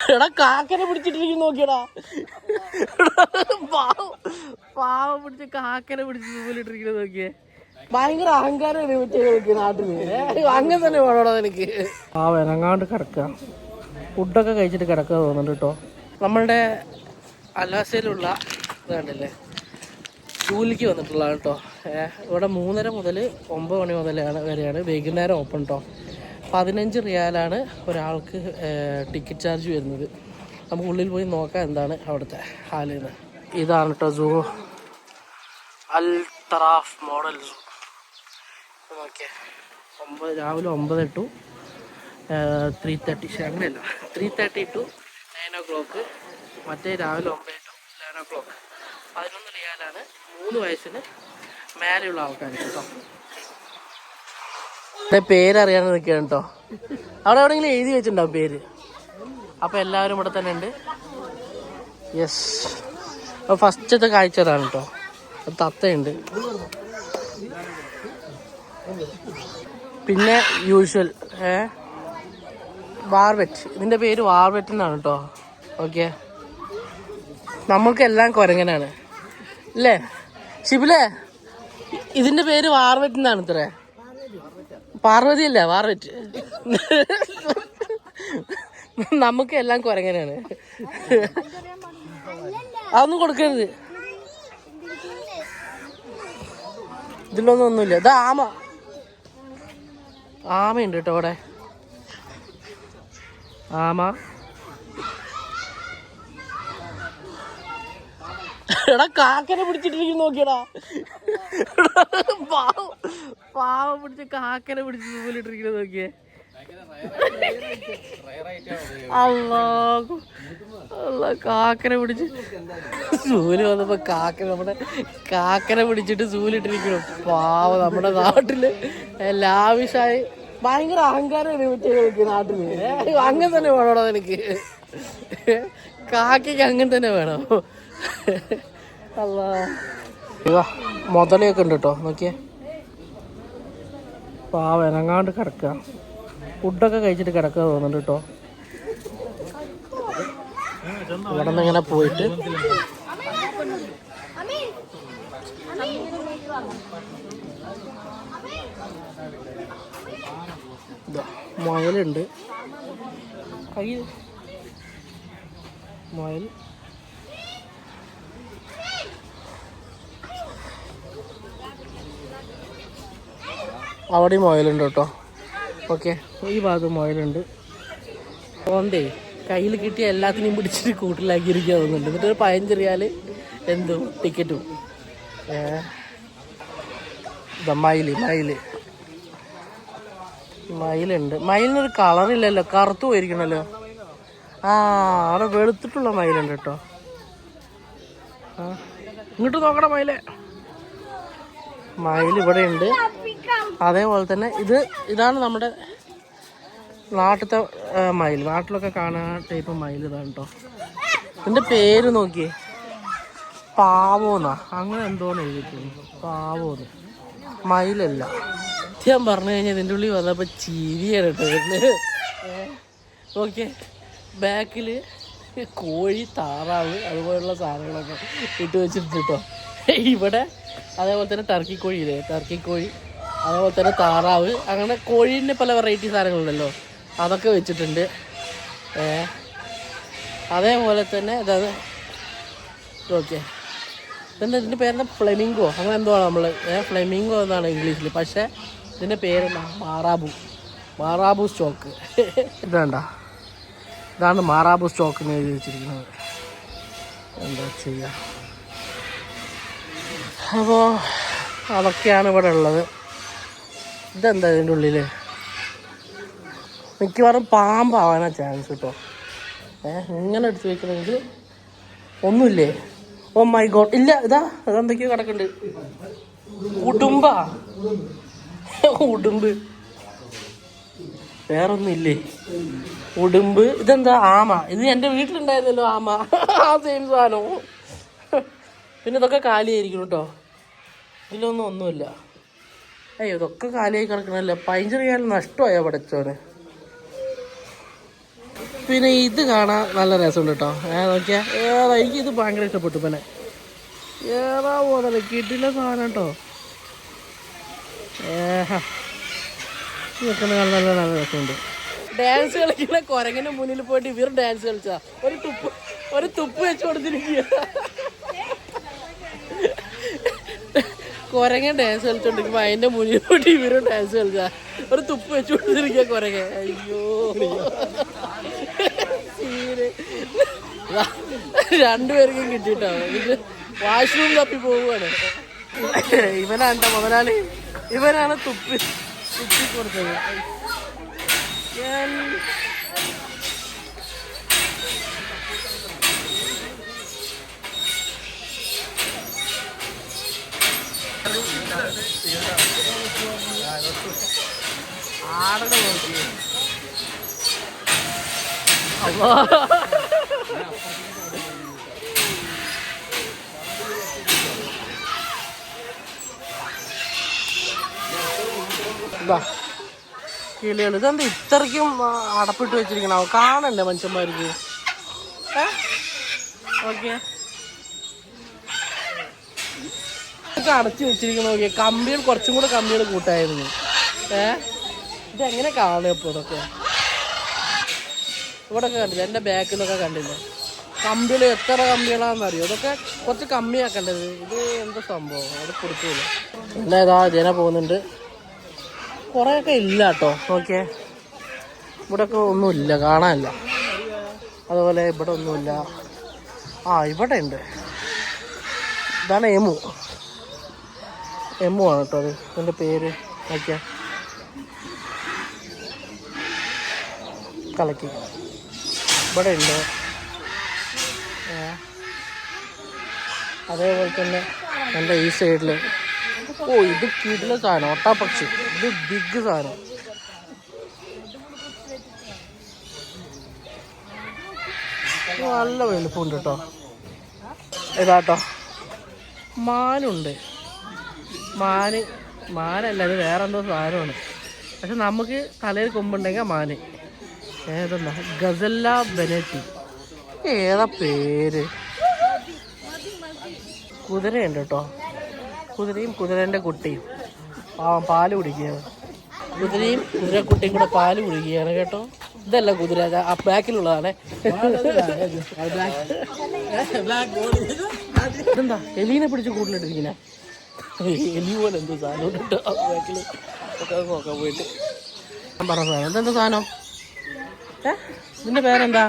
എടാ കാക്കനെ പിടിച്ചിട്ടിരിക്കും നോക്കിയടാ. പാവം പിടിച്ച കാക്കനെ പിടിച്ച് സൂലിട്ടിരിക്കുന്നത് നോക്കിയേ. ഭയങ്കര അഹങ്കാരമാണ് നോക്കിയ നാട്ടില്. അങ്ങനെ തന്നെ വേണോടാ എനിക്ക്. വെനങ്ങാണ്ട് കിടക്കുക, ഫുഡൊക്കെ കഴിച്ചിട്ട് കിടക്കുക തോന്നുന്നുണ്ട് കേട്ടോ. നമ്മളുടെ അലാസയിലുള്ള ഇതാണ്ടല്ലേ ജോലിക്ക് വന്നിട്ടുള്ളതാണ് കേട്ടോ. ഇവിടെ 3:30 മുതൽ 9 മണി വരെയാണ് വൈകുന്നേരം ഓപ്പൺ കേട്ടോ. 15 റിയാലാണ് ഒരാൾക്ക് ടിക്കറ്റ് ചാർജ് വരുന്നത്. നമുക്ക് ഉള്ളിൽ പോയി നോക്കാം എന്താണ് അവിടുത്തെ ഹാലിന്ന്. ഇതാണ് കേട്ടോ സൂ, അൽ തറാഫ് മോഡൽ സൂ. നോക്കിയേ, രാവിലെ 9 to 3:30. അങ്ങനെയല്ല, 3:30 to 9 o'clock. മറ്റേ രാവിലെ 9 to 11 o'clock. 11 റിയാലാണ് 3 വയസ്സിന് മേലെയുള്ള ആൾക്കാർ കേട്ടോ. പേരറിയാൻ നിൽക്കുകയാണ് കേട്ടോ. അവിടെ എവിടെയെങ്കിലും എഴുതി വെച്ചിട്ടുണ്ടാവും പേര്. അപ്പോൾ എല്ലാവരും ഇവിടെ തന്നെ ഉണ്ട്. യെസ്, അപ്പോൾ ഫസ്റ്റത്തെ കാഴ്ച അതാണ് കേട്ടോ. തത്തയുണ്ട്, പിന്നെ യൂഷ്വൽ വാർവെറ്റ്. ഇതിൻ്റെ പേര് വാർവെറ്റ് എന്നാണ് കേട്ടോ. ഓക്കെ, നമ്മൾക്കെല്ലാം കുരങ്ങനാണ് അല്ലേ ഷിബിലേ? ഇതിൻ്റെ പേര് വാർവെറ്റ് എന്നാണ് ഇത്രേ. പാർവതി അല്ല, വാർവെറ്റ്. നമുക്ക് എല്ലാം കുരങ്ങനാണ്. അതൊന്നും കൊടുക്കരുത്. ഇതിലൊന്നും ഒന്നുമില്ല. ഇതാ ആമയുണ്ട് കേട്ടോ അവിടെ. ആമ. എടാ കാക്കനെ പിടിച്ചിട്ടിരിക്കും നോക്കിയടാ. പാവം പിടിച്ച കാക്കനെ പിടിച്ച് സൂലിട്ടിരിക്കുന്നത് നോക്കിയേ. അല്ലാ കാക്കനെ പിടിച്ച് സൂല് വന്നപ്പോ നമ്മുടെ കാക്കനെ പിടിച്ചിട്ട് സൂലിട്ടിരിക്കണം. പാവം, നമ്മുടെ നാട്ടില് ലാവിഷായി ഭയങ്കര അഹങ്കാരമാണ് നാട്ടില്. അങ്ങനെ തന്നെ വേണോടോ എനിക്ക്. കാക്കയ്ക്ക് അങ്ങനെ തന്നെ വേണോ? അല്ലാ, മുതലയൊക്കെ ഉണ്ട് കേട്ടോ. നോക്കിയേ, പാവം എനങ്ങാണ്ട് കിടക്കുക, ഫുഡൊക്കെ കഴിച്ചിട്ട് കിടക്കുക തോന്നുന്നുണ്ട് കേട്ടോ. ഇവിടെ നിന്ന് ഇങ്ങനെ പോയിട്ട് മുയലുണ്ട്, കയ്യിൽ മുയൽ. അവിടെയും മുയലുണ്ട് കേട്ടോ. ഓക്കെ, ഈ ഭാഗത്ത് മുയലുണ്ട്. ഓന്തേ കയ്യിൽ കിട്ടിയ എല്ലാത്തിനെയും പിടിച്ചിട്ട് കൂട്ടിലാക്കിയിരിക്കുക തോന്നുന്നുണ്ട്. എന്നിട്ട് 15 റിയാൽ എന്തും ടിക്കറ്റും. മയിലുണ്ട്. മയിലിനൊരു കളറില്ലല്ലോ, കറുത്തു പോയിരിക്കണല്ലോ. അവിടെ വെളുത്തിട്ടുള്ള മയിലുണ്ട് കേട്ടോ. ഇങ്ങോട്ട് നോക്കണം മയില്. മയിൽ ഇവിടെ ഉണ്ട്. അതേപോലെ തന്നെ ഇതാണ് നമ്മുടെ നാട്ടിലത്തെ മയിൽ. നാട്ടിലൊക്കെ കാണാൻ ടൈപ്പ് മയിൽ ഇതാണ് കേട്ടോ. ഇതിൻ്റെ പേര് നോക്കിയേ, പാവോന്നാ അങ്ങനെ എന്തോന്ന് എഴുതിയിട്ടുണ്ട്. പാവോന്ന്, മയിലല്ല. ഞാൻ പറഞ്ഞു കഴിഞ്ഞാൽ ഇതിൻ്റെ ഉള്ളിൽ വന്നപ്പോൾ ചിരിയാണ് കേട്ടോ. ഓക്കെ, ബാക്കിൽ കോഴി, താറാവ് അതുപോലുള്ള സാധനങ്ങളൊക്കെ ഇട്ട് വെച്ചിട്ടുണ്ട് കേട്ടോ. ഇവിടെ അതേപോലെ തന്നെ ടർക്കി കോഴി, അതേപോലെ തന്നെ താറാവ്, അങ്ങനെ കോഴീൻ്റെ പല വെറൈറ്റി സാധനങ്ങളുണ്ടല്ലോ, അതൊക്കെ വെച്ചിട്ടുണ്ട്. അതേപോലെ തന്നെ ഇതാണ്. ഓക്കെ, ഇതിൻ്റെ പേരെന്താ, ഫ്ലെമിംഗോ അങ്ങനെ എന്തോ ആണ്. നമ്മൾ ഫ്ലെമിംഗോ എന്നാണ് ഇംഗ്ലീഷിൽ, പക്ഷേ ഇതിൻ്റെ പേരെന്താ, മാറാബു സ്റ്റോക്ക്. ഇതാണ് മാറാബു സ്റ്റോക്ക് എന്ന് എഴുതി വെച്ചിരിക്കുന്നത്. എന്താ ചെയ്യുക. അപ്പോൾ അതൊക്കെയാണ് ഇവിടെ ഉള്ളത്. ഇതെന്താ ഇതിൻ്റെ ഉള്ളിൽ? മിക്കവാറും പാമ്പാവാനാ ചാൻസ് കേട്ടോ. ഇങ്ങനെ എടുത്ത് വെക്കണമെങ്കിൽ ഒന്നുമില്ലേ? ഓ മൈ ഗോഡ്, ഇല്ല, അതെന്തൊക്കെയോ കിടക്കുന്നുണ്ട്. ഉടുമ്പ്, വേറൊന്നുമില്ലേ? ഉടുമ്പ്. ഇതെന്താ, ആമ. ഇത് എൻ്റെ വീട്ടിലുണ്ടായിരുന്നല്ലോ ആമ, ആ സെയിം സാധനവും. പിന്നെ ഇതൊക്കെ കാലിയായിരിക്കണം കേട്ടോ. ഒന്നുമില്ല. ഇതൊക്കെ കാലിയായി കിടക്കണല്ലോ. 15 റിയാൽ നഷ്ടമായോ പഠിച്ചോനെ. പിന്നെ ഇത് കാണാൻ നല്ല രസമുണ്ട് കേട്ടോ. നോക്കിയാ എനിക്ക് ഇത് ഭയങ്കര ഇഷ്ടപ്പെട്ടു. പിന്നെ ഏതാ പോലെ കിട്ടില്ല സാധനം കേട്ടോ. നിൽക്കുന്ന കാണാൻ നല്ല നല്ല രസമുണ്ട്. ഡാൻസ് കളിക്കുന്ന കുരങ്ങനെ മുന്നിൽ പോയിട്ട് ഇവർ ഡാൻസ് കളിച്ചാ ഒരു തുപ്പ് വെച്ച് കൊടുത്തിരിക്കുക. കുരങ്ങൻ ഡാൻസ് കളിച്ചോണ്ടിരിക്കുമ്പോ അതിന്റെ മുന്നിൽ പോയിട്ട് ഇവരും ഡാൻസ് കളിച്ചാ ഒരു തുപ്പ് വെച്ച് കൊടുത്തിരിക്കുക കുരങ്ങൻ. അയ്യോ രണ്ടുപേർക്കും കിട്ടിട്ടോ. ഇത് വാഷ്റൂം തപ്പി പോവുകയാണ്. ഇവനാണ്ട മുതലാളി, ഇവനാണ് തുപ്പി കൊടുത്തത്. ആടനെ നോക്കി അല്ലാ. കിളികൾ ഇതെന്താ ഇത്രയ്ക്കും അടപ്പിട്ട് വെച്ചിരിക്കണോ? കാണണ്ടേ മനുഷ്യന്മാർക്ക്? ഓക്കെ അടച്ചു വെച്ചിരിക്കണ നോക്കിയ കമ്പികൾ കുറച്ചും കൂടെ കമ്പികൾ കൂട്ടായിരുന്നു. ഇതെങ്ങനെ കാണും ഇപ്പോൾ? ഇതൊക്കെ ഇവിടെയൊക്കെ കണ്ടില്ല, എൻ്റെ ബാക്കിലൊക്കെ കണ്ടില്ല. കമ്പികൾ എത്ര കമ്പികളാണെന്നറിയോ? ഇതൊക്കെ കുറച്ച് കമ്മിയാക്കേണ്ടത്. ഇത് എന്താ സംഭവം? അവിടെ കൊടുക്കൂല. പിന്നെ ഇതാ ജന പോകുന്നുണ്ട്. കുറേയൊക്കെ ഇല്ല കേട്ടോ. നോക്കിയേ, ഇവിടെയൊക്കെ ഒന്നുമില്ല, കാണാനില്ല. അതുപോലെ ഇവിടെ ഒന്നുമില്ല. ഇവിടെ ഉണ്ട്. ഇതാണ് എമു ആണ് കേട്ടോ. അത് എൻ്റെ പേര് നോക്കിയാ കലക്കി. ഇവിടെ ഉണ്ട്. അതേപോലെ തന്നെ എൻ്റെ ഈ സൈഡിൽ ഇത് കിടില സാധനം, ഒട്ടാപ്പക്ഷി. ഇത് ബിഗ് സാധനം. നല്ല വലുപ്പമുണ്ട് കേട്ടോ. ഇതാട്ടോ മാനുണ്ട്. മാനല്ല, ഇത് വേറെ എന്തോ സാധനമാണ്. പക്ഷെ നമുക്ക് തലയിൽ കൊമ്പുണ്ടെങ്കിൽ മാന്. ഏതെന്നാ ഗസല്ല ബെനറ്റി, ഏതാ പേര്? കുതിരയുണ്ട് കേട്ടോ. കുതിരയും കുതിരേൻ്റെ കുട്ടിയും പാല് കുടിക്കുകയാണ്. കുതിരയും കുതിരക്കുട്ടിയും കൂടെ പാല് കുടിക്കുകയാണ് കേട്ടോ. ഇതല്ല കുതിര, ആ ബാക്കിലുള്ളതാണ്. ഇതെന്താ എലീനെ പിടിച്ച് കൂട്ടിലിട്ടിരിക്കുന്ന എലി പോലെ എന്തോ സാധനം കേട്ടോ. ബാക്കിൽ ഒക്കെ നോക്കാൻ പോയിട്ട് ഞാൻ പറഞ്ഞ സാധനം. ഇതെന്താ സാധനം? ഇതിന്റെ പേരെന്താ?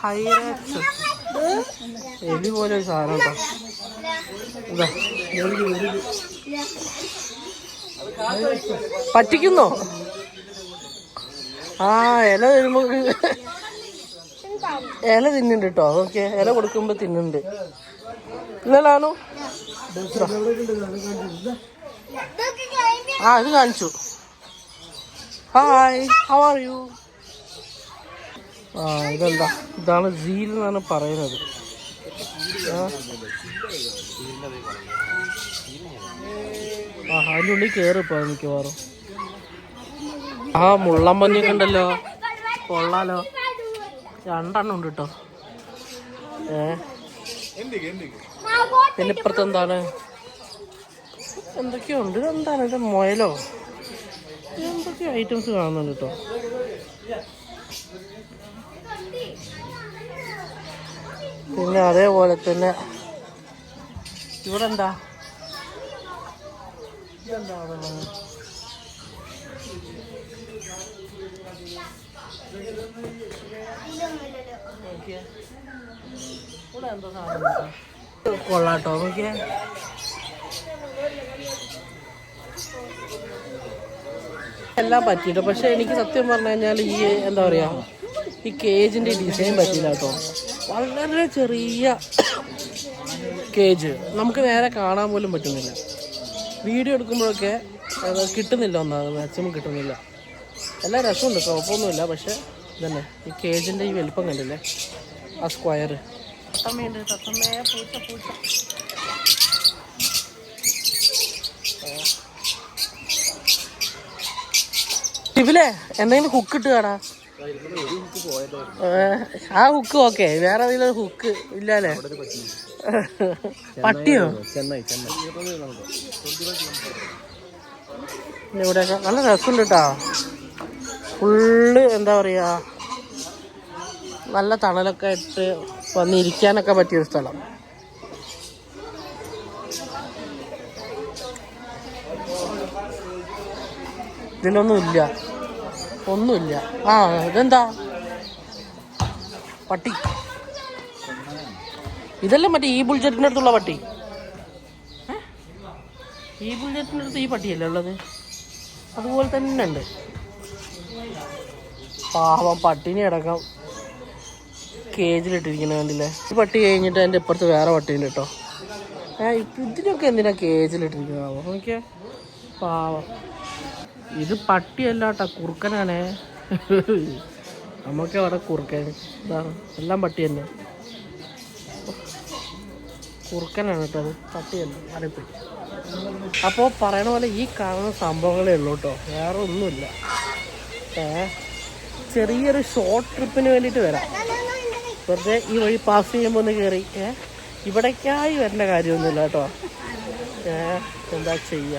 ഹൈറാക്സ്. എലി പോലെ ഒരു സാധനം കേട്ടോ. പറ്റിക്കുന്നോ? ഇല വരുമ്പോ ഇല തിന്നുന്നുണ്ട് കേട്ടോ. ഓക്കെ, ഇല കൊടുക്കുമ്പോ തിന്നുന്നുണ്ട്. ഇന്നലാണോ? ഇത് കാണിച്ചു. Hi, how are you? ഇതെന്താ? ഇതാണ് സീൽ എന്നാണ് പറയുന്നത്. അതിൻ്റെ ഉള്ളിൽ കയറിപ്പോ മിക്കവാറും. മുള്ളമ്പന്നിയൊക്കെ ഉണ്ടല്ലോ, കൊള്ളാലോ. 2 ഉണ്ട് കേട്ടോ. പിന്നെ ഇപ്പുറത്ത് എന്താണ്? എന്തൊക്കെയോ ഉണ്ട്. ഇതെന്താണ്? ഇത് മുയലോ എന്തൊക്കെയോ ഐറ്റംസ് കാണുന്നുണ്ട് കേട്ടോ. പിന്നെ അതേപോലെ തന്നെ ഇവിടെ എന്താ? ഇതെന്താ ഇവിടെ എന്തോ സാധനം കൊള്ളാട്ടോ. നോക്കിയേ, എല്ലാം പറ്റിയിട്ടോ. പക്ഷെ എനിക്ക് സത്യം പറഞ്ഞു കഴിഞ്ഞാൽ ഈ എന്താ പറയാ, ഈ കേജിന്റെ ഡിസൈൻ പറ്റിയില്ല കേട്ടോ. വളരെ ചെറിയ കേജ്, നമുക്ക് നേരെ കാണാൻ പോലും പറ്റുന്നില്ല. വീഡിയോ എടുക്കുമ്പോഴൊക്കെ കിട്ടുന്നില്ല, ഒന്നാമത് മാക്സിമം കിട്ടുന്നില്ല. എല്ലാ രസമുണ്ട്, കുഴപ്പമൊന്നുമില്ല. പക്ഷെ ഇതന്നെ ഈ കേജിന്റെ ഈ വലുപ്പം കണ്ടില്ലേ, ആ സ്ക്വയർ. തത്തമ്മയുണ്ട്, തത്തമ്മയെ പൂച്ച. ഇവലെ എന്തെങ്കിലും ഹുക്ക് ഇട്ട് കാടാ. ആ ഹുക്ക് ഓക്കെ, വേറെ ഏതെങ്കിലും ഹുക്ക് ഇല്ലല്ലേ? പട്ടിയോ? ഇവിടെയൊക്കെ നല്ല രസമുണ്ട് കേട്ടോ. ഫുള്ള് എന്താ പറയുക, നല്ല തണലൊക്കെ ഇട്ട് വന്നിരിക്കാനൊക്കെ പറ്റിയൊരു സ്ഥലം. ഇതിലൊന്നുമില്ല, ഒന്നുമില്ല. ആ ഇതെന്താ പട്ടി? ഇതല്ലേ മറ്റേ ഈ ബുൾജറ്റിൻ്റെ അടുത്തുള്ള പട്ടി? ഈ ബുൾജറ്റിൻ്റെ അടുത്ത് ഈ പട്ടിയല്ലേ ഉള്ളത്? അതുപോലെ തന്നെ ഉണ്ട്. പാവം പട്ടിനെ അടക്കം കേജിലിട്ടിരിക്കുന്നത് കണ്ടില്ലേ? ഈ പട്ടി കഴിഞ്ഞിട്ട് എൻ്റെ ഇപ്പുറത്ത് വേറെ പട്ടിയുണ്ട് കേട്ടോ. ഇതിനൊക്കെ എന്തിനാ കേജിലിട്ടിരിക്കുന്നത്? നോക്കിയാ പാവം. ഇത് പട്ടിയല്ല കേട്ടോ, കുറുക്കനാണേ. നമുക്ക് അവിടെ കുറുക്കൻ, ഇതാണ് എല്ലാം പട്ടി തന്നെ. കുറുക്കനാണ് കേട്ടോ അത്, പട്ടിയല്ല അരപ്പി. അപ്പോൾ പറയണ പോലെ ഈ കാണുന്ന സംഭവങ്ങളേ ഉള്ളൂ കേട്ടോ, വേറെ ഒന്നുമില്ല. ചെറിയൊരു ഷോർട്ട് ട്രിപ്പിന് വേണ്ടിയിട്ട് വരാം. വെറുതെ ഈ വഴി പാസ് ചെയ്യുമ്പോൾ ഒന്ന് കയറി ഇവിടേക്കായി വരേണ്ട കാര്യമൊന്നുമില്ല കേട്ടോ. എന്താ ചെയ്യുക.